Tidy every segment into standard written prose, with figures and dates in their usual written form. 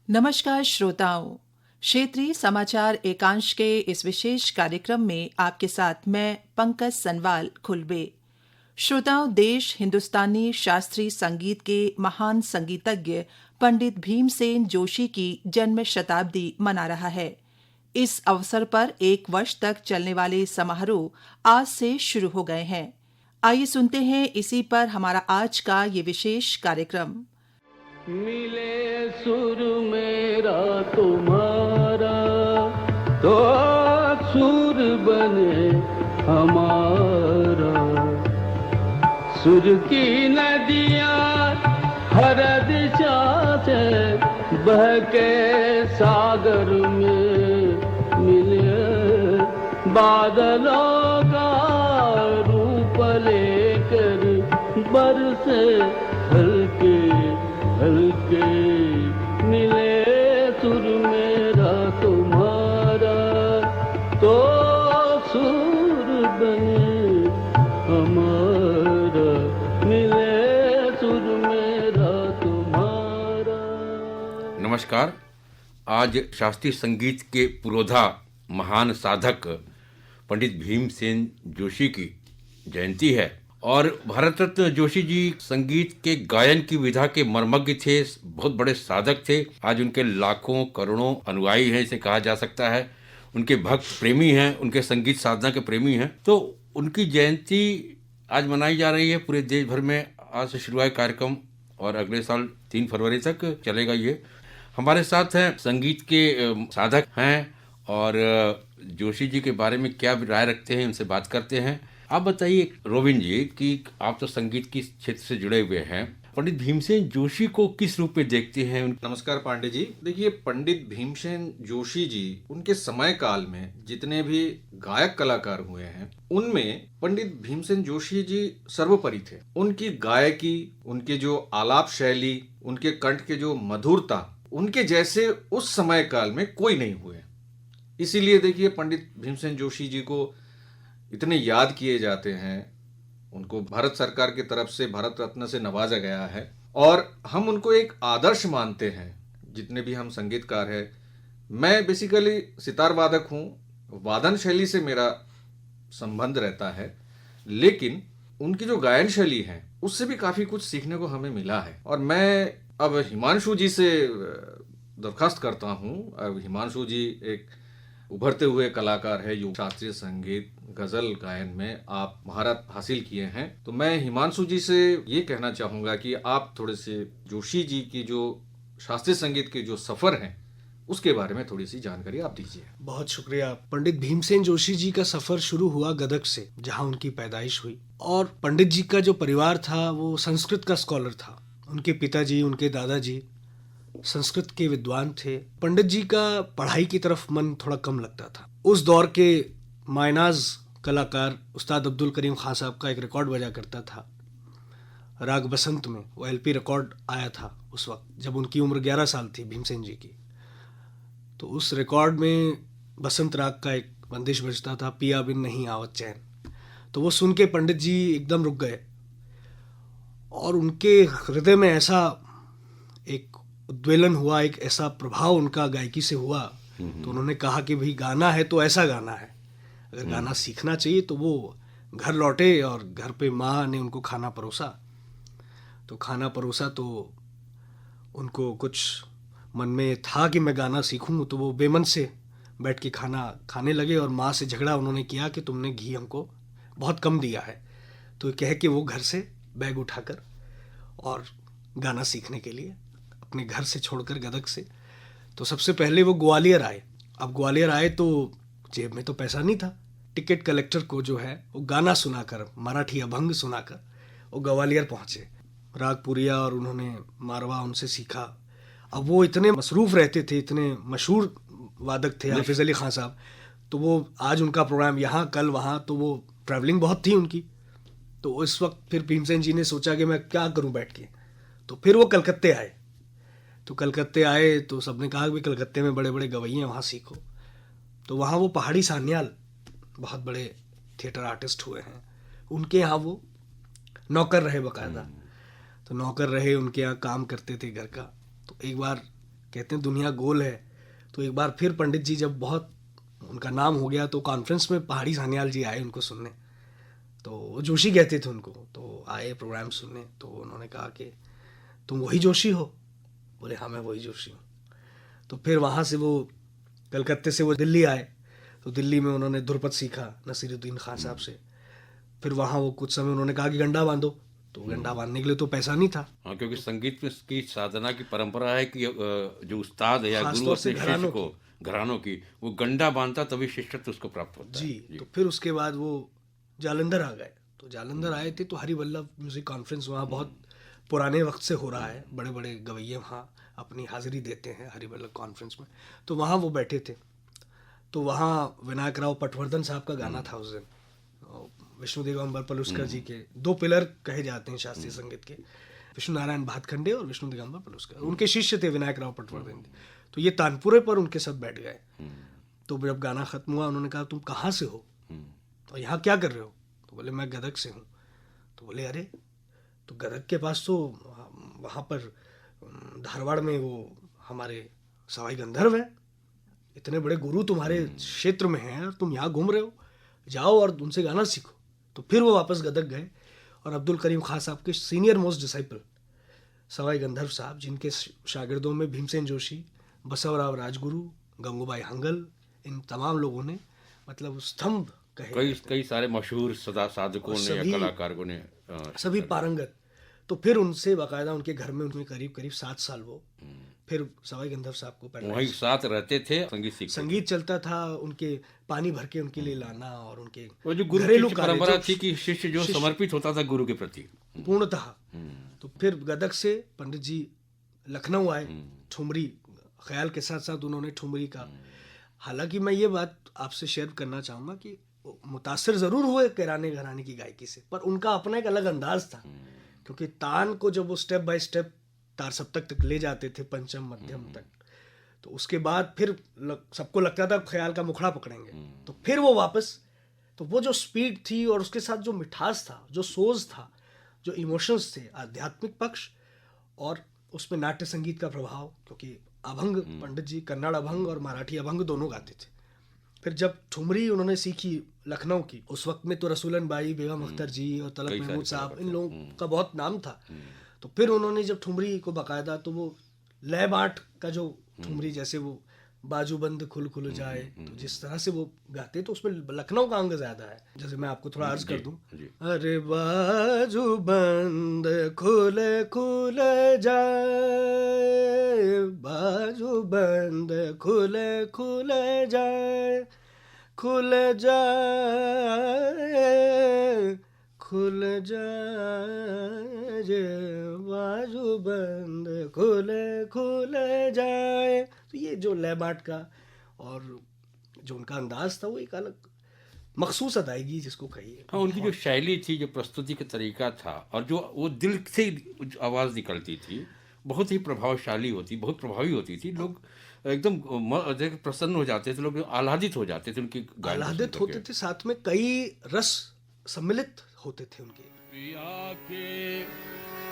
नमस्कार श्रोताओं, क्षेत्रीय समाचार एकांश के इस विशेष कार्यक्रम में आपके साथ मैं पंकज सनवाल खुलबे। श्रोताओं, देश हिंदुस्तानी शास्त्रीय संगीत के महान संगीतज्ञ पंडित भीमसेन जोशी की जन्म शताब्दी मना रहा है। इस अवसर पर 1 वर्ष तक चलने वाले समारोह आज से शुरू हो गए हैं। आइए सुनते हैं इसी पर हमारा आज का ये विशेष कार्यक्रम। मिले सुर मेरा तुम्हारा तो सुर बने हमारा। सुर की नदियाँ हर दिशा से बह के सागर में मिले। बादलों का रूप लेकर बरसे हल्के हल्के। मिले सुर मेरा तुम्हारा तो सुर बने हमारा। मिले सुर मेरा तुम्हारा। नमस्कार। आज शास्त्रीय संगीत के पुरोधा महान साधक पंडित भीमसेन जोशी की जयंती है और भारत रत्न जोशी जी संगीत के गायन की विधा के मर्मज्ञ थे, बहुत बड़े साधक थे। आज उनके लाखों करोड़ों अनुयायी हैं, इसे कहा जा सकता है। उनके भक्त प्रेमी हैं, उनके संगीत साधना के प्रेमी हैं। तो उनकी जयंती आज मनाई जा रही है पूरे देश भर में। आज से शुरू हुआ कार्यक्रम और अगले साल 3 फरवरी तक चलेगा ये। हमारे साथ हैं संगीत के साधक हैं और जोशी जी के बारे में क्या राय रखते हैं, उनसे बात करते हैं। आप बताइए रोविन जी कि आप तो संगीत की क्षेत्र से जुड़े हुए हैं, पंडित भीमसेन जोशी को किस रूप में देखते हैं? नमस्कार पांडे जी। देखिए, पंडित भीमसेन जोशी जी उनके समय काल में जितने भी गायक कलाकार हुए हैं उनमें पंडित भीमसेन जोशी जी सर्वोपरि थे। उनकी गायकी, उनके जो आलाप शैली, उनके कंठ के जो मधुरता, उनके जैसे उस समय काल में कोई नहीं हुए। इसीलिए देखिए, पंडित भीमसेन जोशी जी को इतने याद किए जाते हैं। उनको भारत सरकार की तरफ से भारत रत्न से नवाजा गया है और हम उनको एक आदर्श मानते हैं। जितने भी हम संगीतकार हैं, मैं बेसिकली सितार वादक हूँ, वादन शैली से मेरा संबंध रहता है, लेकिन उनकी जो गायन शैली है उससे भी काफ़ी कुछ सीखने को हमें मिला है। और मैं अब हिमांशु जी से दरखास्त करता हूँ। अब हिमांशु जी एक उभरते हुए कलाकार है, जो शास्त्रीय संगीत गजल गायन में आप महारत हासिल किए हैं। तो मैं हिमांशु जी से ये कहना चाहूँगा कि आप थोड़े से जोशी जी की जो शास्त्रीय संगीत के जो सफ़र हैं उसके बारे में थोड़ी सी जानकारी आप दीजिए। बहुत शुक्रिया। पंडित भीमसेन जोशी जी का सफ़र शुरू हुआ गदग से, जहाँ उनकी पैदाइश हुई। और पंडित जी का जो परिवार था वो संस्कृत का स्कॉलर था। उनके पिताजी, उनके दादाजी संस्कृत के विद्वान थे। पंडित जी का पढ़ाई की तरफ मन थोड़ा कम लगता था। उस दौर के मायनाज कलाकार उस्ताद अब्दुल करीम खान साहब का एक रिकॉर्ड बजा करता था राग बसंत में। वो एलपी रिकॉर्ड आया था उस वक्त जब उनकी उम्र 11 साल थी भीमसेन जी की। तो उस रिकॉर्ड में बसंत राग का एक बंदिश बजता था, पिया बिन नहीं आवत चैन। तो वो सुन के पंडित जी एकदम रुक गए और उनके हृदय में ऐसा एक उद्वेलन हुआ, एक ऐसा प्रभाव उनका गायकी से हुआ। तो उन्होंने कहा कि भाई गाना है तो ऐसा गाना है, अगर गाना सीखना चाहिए। तो वो घर लौटे और घर पे माँ ने उनको खाना परोसा। तो खाना परोसा तो उनको कुछ मन में था कि मैं गाना सीखूं। तो वो बेमन से बैठ के खाना खाने लगे और माँ से झगड़ा उन्होंने किया कि तुमने घी हमको बहुत कम दिया है। तो कह के वो घर से बैग उठाकर और गाना सीखने के लिए अपने घर से छोड़कर गदग से, तो सबसे पहले वो ग्वालियर आए। अब ग्वालियर आए तो जेब में तो पैसा नहीं था। टिकट कलेक्टर को जो है वो गाना सुनाकर, मराठी अभंग सुनाकर वो ग्वालियर पहुँचे। राग पुरिया और उन्होंने मारवा उनसे सीखा। अब वो इतने मसरूफ़ रहते थे, इतने मशहूर वादक थे हाफिज़ अली खान साहब। तो वो आज उनका प्रोग्राम यहाँ, कल वहाँ, तो वो ट्रैवलिंग बहुत थी उनकी। तो इस वक्त फिर भीमसेन जी ने सोचा कि मैं क्या करूँ बैठ के। तो फिर वो कलकत्ते आए। तो कलकत्ते आए तो सबने कहा कि कलकत्ते में बड़े बड़े गवैये हैं, वहाँ सीखो। तो वहाँ वो पहाड़ी सान्याल बहुत बड़े थिएटर आर्टिस्ट हुए हैं, उनके यहाँ वो नौकर रहे बाकायदा। तो नौकर रहे, उनके यहाँ काम करते थे घर का। तो एक बार कहते हैं दुनिया गोल है। तो एक बार फिर पंडित जी जब बहुत उनका नाम हो गया तो कॉन्फ्रेंस में पहाड़ी सान्याल जी आए उनको सुनने। तो वो जोशी कहते थे उनको, तो आए प्रोग्राम सुनने। तो उन्होंने कहा कि तुम वही जोशी हो? बोले हाँ मैं वही जोशी हूँ। तो फिर वहाँ से वो कलकत्ते से वो दिल्ली आए। तो दिल्ली में उन्होंने ध्रुपद सीखा नसीरुद्दीन खान साहब से। फिर वहाँ वो कुछ समय उन्होंने कहा कि गंडा बांधो, तो गंडा बांधने के लिए तो पैसा नहीं था। हाँ, क्योंकि संगीत में की साधना की परंपरा है कि जो उस्ताद है या खास गुरु तौर अपने से शिष्य को, घरानों की, वो गंडा बांधता तभी शिष्यत्व उसको प्राप्त होता है। जी। तो फिर उसके बाद वो जालंधर आ गए। तो जालंधर आए थे तो हरिवल्लभ म्यूजिक कॉन्फ्रेंस वहाँ बहुत पुराने वक्त से हो रहा है, बड़े बड़े गवैये वहाँ अपनी हाजिरी देते हैं हरिवल्लभ कॉन्फ्रेंस में। तो वहाँ वो बैठे थे। तो वहाँ विनायक राव पटवर्धन साहब का गाना था उस दिन, विष्णु दिगंबर पलुस्कर जी के दो पिलर कहे जाते हैं शास्त्रीय संगीत के, विष्णु नारायण भातखंडे और विष्णु दिगंबर पलुस्कर। उनके शिष्य थे विनायक राव पटवर्धन जी। तो ये तानपुरे पर उनके सब बैठ गए। तो जब गाना खत्म हुआ उन्होंने कहा तुम कहाँ से हो और यहाँ क्या कर रहे हो? तो बोले मैं गदग से हूँ। तो बोले अरे, तो गदग के पास तो वहाँ पर धारवाड़ में वो हमारे सवाई गंधर्व है, इतने बड़े गुरु तुम्हारे क्षेत्र में हैं और तुम यहाँ घूम रहे हो, जाओ और उनसे गाना सीखो। तो फिर वो वापस गदग गए और अब्दुल करीम खान साहब के senior most disciple Sawai Gandharva साहब, जिनके शागिर्दों में भीमसेन जोशी, बसवराव राजगुरु, गंगूबाई हंगल, इन तमाम लोगों ने मतलब स्तंभ कहे, कई सारे मशहूर साधकों ने या कलाकारों ने सभी पारंगत। तो फिर उनसे बाकायदा उनके घर में उनमें करीब करीब 7 साल वो फिर सवाई गंधर्व साहब को पढ़ना, वहीं साथ रहते थे, संगीत सीखते संगीत चलता था, उनके पानी भर के उनके लिए लाना और उनके वो जो गुरु घरेलू की कार्य परंपरा जो थी कि शिष्य जो समर्पित होता था गुरु के प्रति पूर्णतः। तो फिर गदग से पंडित जी लखनऊ आए, ठुमरी ख्याल के साथ साथ उन्होंने ठुमरी का। हालांकि मैं ये बात आपसे शेयर करना चाहूँगा कि मुतासिर ज़रूर हुए किराने घराने की गायकी से, पर उनका अपना एक अलग अंदाज था। क्योंकि तान को जब वो स्टेप बाय स्टेप तार सप्तक तक ले जाते थे, पंचम मध्यम तक, तो उसके बाद फिर सबको लगता था ख्याल का मुखड़ा पकड़ेंगे। तो फिर वो वापस, तो वो जो स्पीड थी और उसके साथ जो मिठास था, जो सोज था, जो इमोशंस थे, आध्यात्मिक पक्ष और उसमें नाट्य संगीत का प्रभाव, क्योंकि अभंग पंडित जी कन्नड़ अभंग और मराठी अभंग दोनों गाते थे। फिर जब ठुमरी उन्होंने सीखी लखनऊ की, उस वक्त में तो रसूलन बाई, बेगम अख्तर जी और तलत महमूद साहब, इन लोगों का बहुत नाम था। तो फिर उन्होंने जब ठुमरी को बाकायदा, तो वो लय बाट का जो ठुमरी, जैसे वो बाजूबंद खुल खुल जाए, तो जिस तरह से वो गाते तो उसमें लखनऊ का अंग ज्यादा है। जैसे मैं आपको थोड़ा अर्ज कर दूं, अरे बाजूबंद खुल खुल जाए, बाजूबंद खुल खुल जाए, खुल जाए, खुल जाए, बाजूबंद खुल खुल जाए। तो ये जो लय बाट का और जो उनका अंदाज था, वो एक अलग मखसूस अदायगी जिसको कहिए। हाँ, उनकी जो शैली थी, जो प्रस्तुति का तरीका था और जो वो दिल से आवाज़ निकलती थी, बहुत ही प्रभावशाली होती, बहुत प्रभावी होती थी। लोग एकदम प्रसन्न हो जाते थे, लोग आह्लादित हो जाते थे उनकी गायन, आह्लादित होते थे, साथ में कई रस सम्मिलित होते थे उनके। पिया के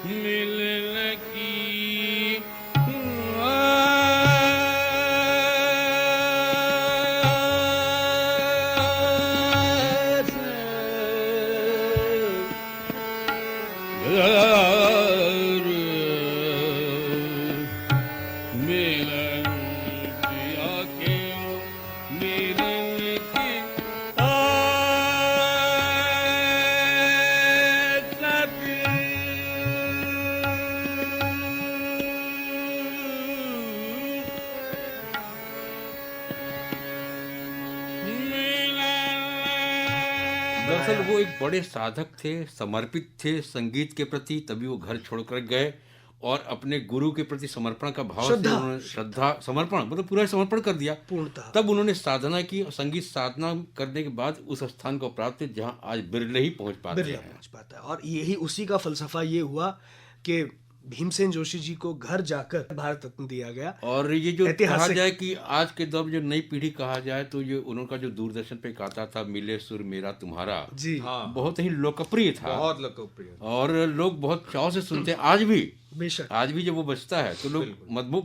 मिलने की दरअसल वो एक बड़े साधक थे, समर्पित थे संगीत के प्रति, तभी वो घर छोड़कर गए और अपने गुरु के प्रति समर्पण का भाव से उन्होंने श्रद्धा, समर्पण मतलब पूरा समर्पण कर दिया पूर्णतः। तब उन्होंने साधना की और संगीत साधना करने के बाद उस स्थान को प्राप्त है जहाँ आज बिरले ही पहुंच पाते हैं। पहुंच पाता है। और यही उसी का फलसफा ये हुआ कि भीमसेन जोशी जी को घर जाकर भारत रत्न दिया गया। और ये जो कहा ऐतिहासिक- जाए कि आज के दौर में जो नई पीढ़ी कहा जाए तो ये उनका जो दूरदर्शन पे एक आता था मिले सुर मेरा तुम्हारा, जी हाँ, बहुत ही लोकप्रिय था बहुत लोकप्रिय। और लोग बहुत चाव से सुनते हैं आज भी। बेशक। आज भी जब वो बजता है तो लोग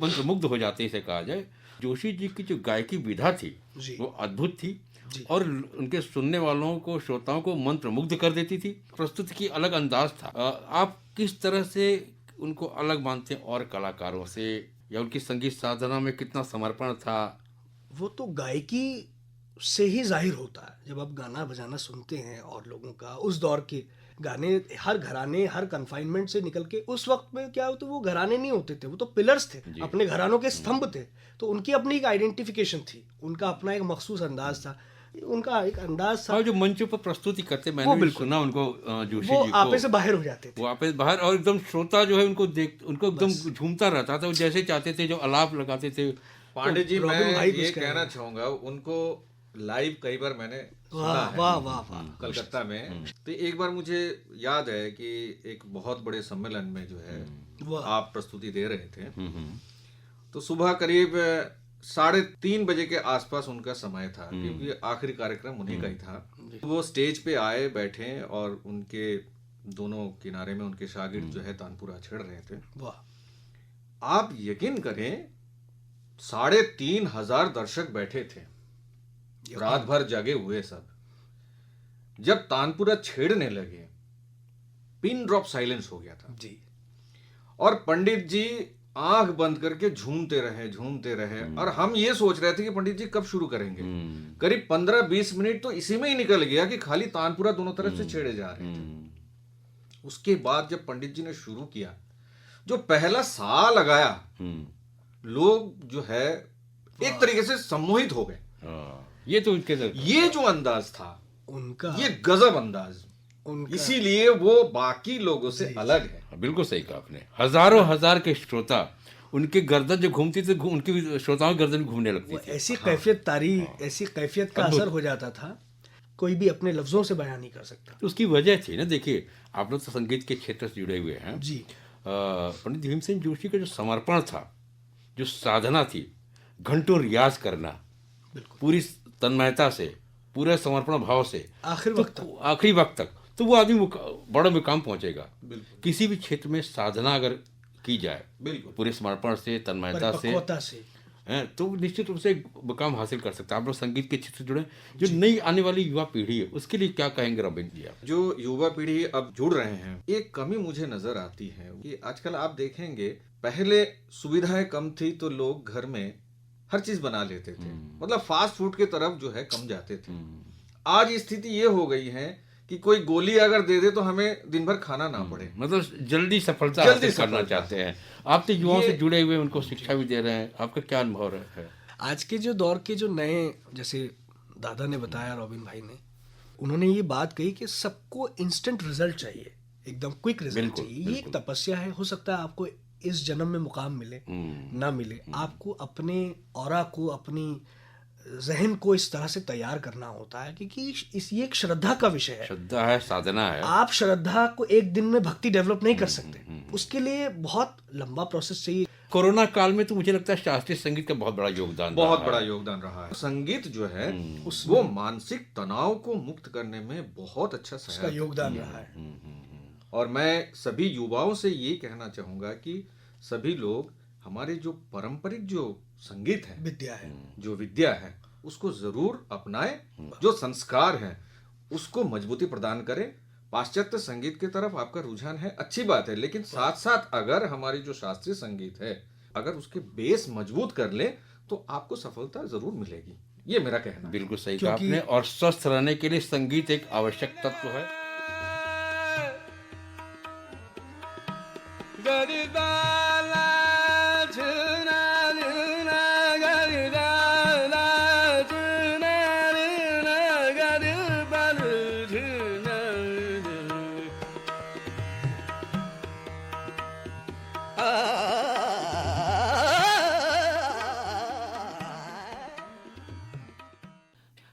मंत्रमुग्ध हो जाते हैं, इसे कहा जाए। जोशी जी की जो गायकी विधा थी जी। वो अद्भुत थी जी। और उनके सुनने वालों को, श्रोताओं को मंत्रमुग्ध कर देती थी। प्रस्तुति की अलग अंदाज था। आप किस तरह से उनको अलग मानते हैं और कलाकारों से, या उनकी संगीत साधना में कितना समर्पण था? वो तो गायकी से ही जाहिर होता है। जब आप गाना बजाना सुनते हैं और लोगों का उस दौर के गाने, हर घराने हर कन्फाइनमेंट से निकल के, उस वक्त में क्या होता, वो घराने नहीं होते थे, वो तो पिलर्स थे, अपने घरानों के स्तंभ थे। तो उनकी अपनी एक आइडेंटिफिकेशन थी, उनका अपना एक मखसूस अंदाज था, उनका एक अंदाज था। और जो मंचों पर प्रस्तुति करते, मैंने भी सुना उनको, जोशी वो जी आपे को, से बाहर हो जाते थे। वो आपे बाहर, और एकदम श्रोता जो है उनको एकदम झूमता रहता था। वो जैसे चाहते थे, जो आलाप लगाते थे। पांडे जी, रॉबिन मैं भाई ये कुछ कह रहे कहना हैं। चाहूंगा, उनको लाइव कई बार मैंने सुना वाह है वाह वाह वाह। कलकत्ता में। तो एक बार मुझे याद है कि एक बहुत बड़े सम्मेलन में जो है वाह। आप प्रस्तुति दे रहे थे। तो सुबह करीब 3:30 बजे के आसपास उनका समय था, क्योंकि आखिरी कार्यक्रम उन्हीं का ही था। वो स्टेज पे आए, बैठे और उनके दोनों किनारे में उनके शागिर्द जो है तानपुरा छेड़ रहे थे। वाह। आप यकीन करें, 3,500 दर्शक बैठे थे, रात भर जगे हुए सब। जब तानपुरा छेड़ने लगे, पिन ड्रॉप साइलेंस हो गया था जी। और पंडित जी आंख बंद करके झूमते रहे और हम ये सोच रहे थे कि पंडित जी कब शुरू करेंगे। करीब 15-20 मिनट तो इसी में ही निकल गया कि खाली तानपुरा दोनों तरफ से छेड़े जा रहे थे। उसके बाद जब पंडित जी ने शुरू किया, जो पहला सा लगाया, लोग जो है एक तरीके से सम्मोहित हो गए। ये तो उनके ये जो अंदाज था उनका, ये गजब अंदाज, उनका इसीलिए वो बाकी लोगों से अलग है। बिल्कुल सही कहा आपने। हजारों हजार के श्रोता, उनकी गर्दन जो घूमती थी, उनकी श्रोताओं की गर्दन घूमने लगती वो थी। ऐसी कैफियत तारी, ऐसी कैफियत का असर हो जाता था, कोई भी अपने लफ्जों से बयान नहीं कर सकता। तो उसकी वजह थी ना। देखिए, आप लोग तो संगीत के क्षेत्र से जुड़े हुए हैं जी। पंडित भीमसेन जोशी का जो समर्पण था, जो साधना थी, घंटों रियाज करना, पूरी तन्मयता से, पूरे समर्पण भाव से, आखिरी वक्त तक, तो वो आदमी बड़ा मुकाम पहुंचेगा। किसी भी क्षेत्र में साधना अगर की जाए, बिल्कुल पूरे समर्पण से, तन्मयता से, तो निश्चित रूप से मुकाम हासिल कर सकता है। आप लोग संगीत के क्षेत्र से जुड़े, जो नई आने वाली युवा पीढ़ी है, उसके लिए क्या कहेंगे रॉबिन जी आप? जो युवा पीढ़ी अब जुड़ रहे हैं, एक कमी मुझे नजर आती है कि आजकल आप देखेंगे, पहले सुविधाएं कम थी तो लोग घर में हर चीज बना लेते थे, मतलब फास्ट फूड के तरफ जो है कम जाते थे। आज स्थिति ये हो गई है कि कोई गोली अगर दे दे तो हमें दिन भर खाना ना पड़े, मतलब जल्दी सफलता हासिल करना चाहते हैं। आप तो युवाओं से जुड़े हुए, उनको शिक्षा भी दे रहे हैं, आपका क्या अनुभव है? आज के जो दौर के जो नए, जैसे दादा ने बताया, रॉबिन भाई ने, उन्होंने ये बात कही कि सबको इंस्टेंट रिजल्ट चाहिए, एकदम क्विक रिजल्ट चाहिए। ये एक तपस्या है। हो सकता है आपको इस जन्म में मुकाम मिले, ना मिले, आपको अपने ऑरा को, अपनी जहन को इस तरह से तैयार करना होता है, क्योंकि ये एक श्रद्धा का विषय है। श्रद्धा है, साधना है। आप श्रद्धा को एक दिन में भक्ति डेवलप नहीं कर सकते, उसके लिए बहुत लंबा प्रोसेस चाहिए। कोरोना काल में तो मुझे लगता है शास्त्रीय संगीत का बहुत बड़ा योगदान रहा है। संगीत जो है वो मानसिक तनाव को मुक्त करने में बहुत अच्छा उसका योगदान रहा है। और मैं सभी युवाओं से ये कहना चाहूंगा कि सभी लोग हमारे जो पारंपरिक जो संगीत है, जो विद्या है, उसको जरूर अपनाएं। जो संस्कार है उसको मजबूती प्रदान करें। पाश्चात्य संगीत की तरफ आपका रुझान है, अच्छी बात है, लेकिन साथ साथ अगर हमारी जो शास्त्रीय संगीत है, अगर उसके बेस मजबूत कर ले तो आपको सफलता जरूर मिलेगी। ये मेरा कहना है। बिल्कुल सही कहा आपने। और स्वस्थ रहने के लिए संगीत एक आवश्यक तत्व है।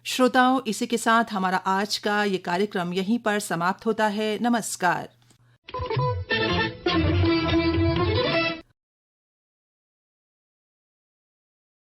श्रोताओं, इसी के साथ हमारा आज का ये कार्यक्रम यहीं पर समाप्त होता है। नमस्कार।